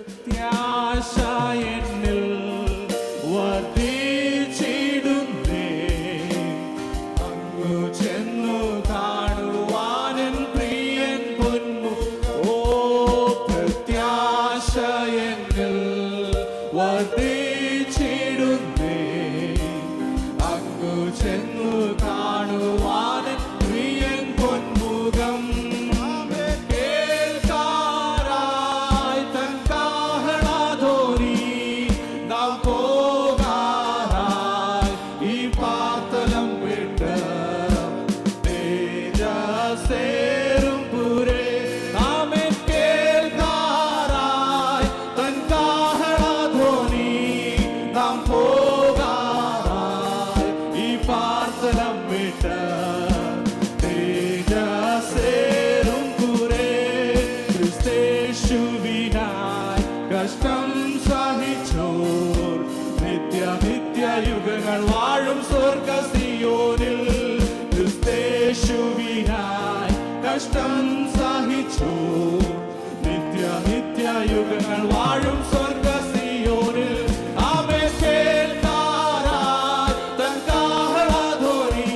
പ്രത്യാശ എന്നിൽ വർദ്ധിച്ചിടുന്നേ, അങ്ങു ചെന്നു കാണുവാനൻ പ്രിയൻ പൊന്മുഖം. ഓ പ്രത്യാശ എന്നിൽ വർദ്ധിച്ചിടുന്നേ, അങ്ങു ചെന്നു കാണുവാനൻ പ്രിയൻ പൊന്മുഖം. കഷ്ടം സഹിച്ചോർ നിത്യയുഗങ്ങൾ വാഴും സ്വർഗ സിയോനിൽ. ക്രിസ്തേശുവിനായി കഷ്ടം സഹിച്ചോർ നിത്യയുഗങ്ങൾ വാഴും സ്വർഗ സിയോനിൽ. ആമേൻ കേൾക്കാനായി തൻ കാഹളധ്വനി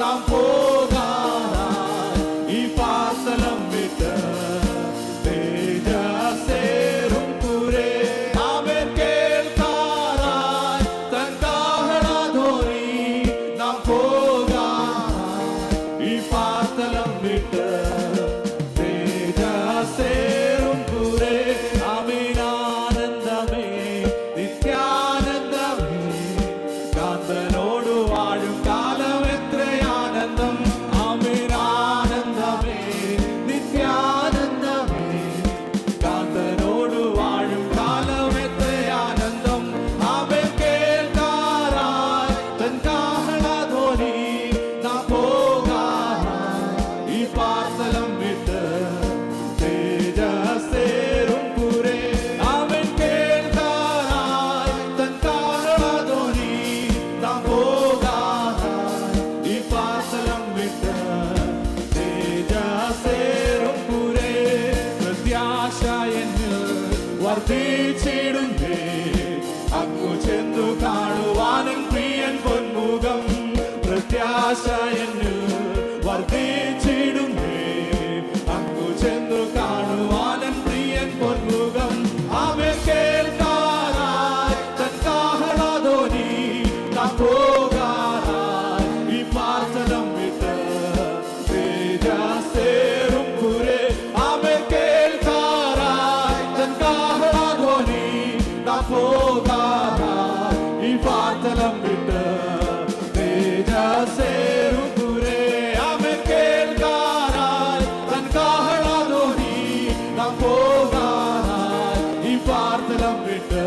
നാം പോകാനായി ഈ പാർസ്ഥലം വിട്ട് വർദ്ധിച്ചിടുന്നേ, അങ്ങു ചെന്നു കാണുവാനും പ്രിയൻ പൊന്മുഖം. പ്രത്യാശ എന്നിൽ വർദ്ധിച്ചിടുന്നേ, അങ്ങു ചെന്നു കാണുവാനും പ്രിയൻ പൊന്മുഖം. അവൻ കേൾക്കാനായി തൻ കാഹളധ്വനി നാം പോകാനായി ഈ പാർസ്ഥലം വിട്ട് തേജസ്സേറും പുരേ. അവൻ കേൾക്കാനായി തൻ കാഹളധ്വനി നാം പോകാനായി ഈ പാർസ്ഥലം വിട്ട് തേജസ്സേറും പുരേ. അവൻ കേൾക്കാനായി തൻ കാഹളധ്വനി നാം പോകാനായി ഈ പാർസ്ഥലം വിട്ട്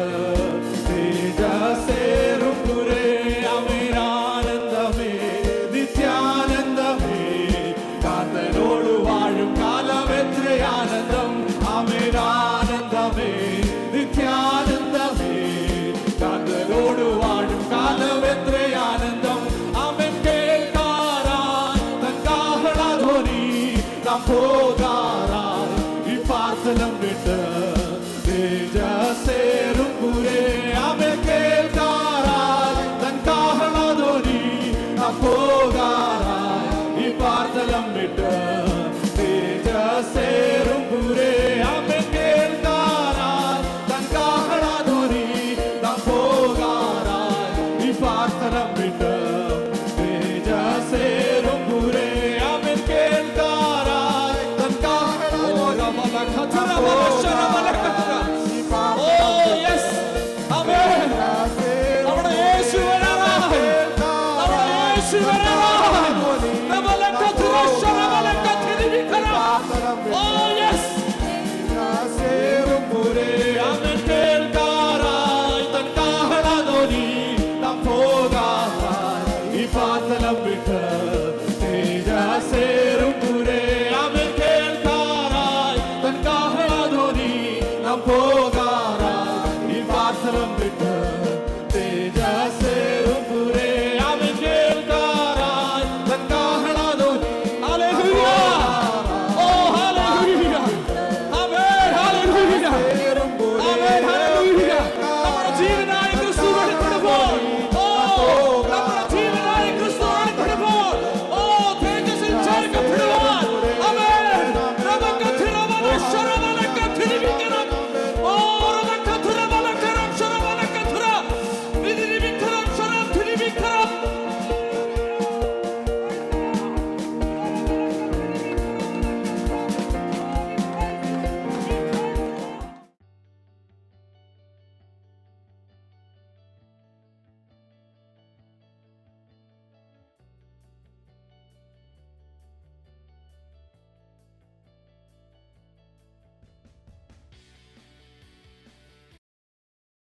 തേജസ്സേറും പുരേ. അമേരാനന്ദമേ നിത്യാനന്ദമേ, കാന്തനോട് വാഴും കാലം എത്രയാനന്ദം. അമേരാനന്ദമേ നിത്യാനന്ദമേ, കാന്തനോട് വാഴും കാലം എത്രയാനന്ദം. അവൻ കേൾക്കാനായി തൻ കാഹളധ്വനി നാം പോകാനായി ഈ പാർസ്ഥലം വിട്ട് തേജസ്സേറും പുരേ. അവൻ കേൾക്കാനായി തൻ കാഹളധ്വനി നാം പോകാനായി ഈ പാർസ്ഥലം വിട്ട് തേജസ്സേറും പുരേ. അവൻ കേൾക്കാനായി തൻ കാഹളധ്വനി നാം പോകാനായി ഈ പാർസ്ഥലം വിട്ട് തേജസ്സേറും പുരേ. അവൻ കേൾക്കാനായി തൻ കാഹളധ്വനി പോകാനായി ഈ പാർസ്ഥലം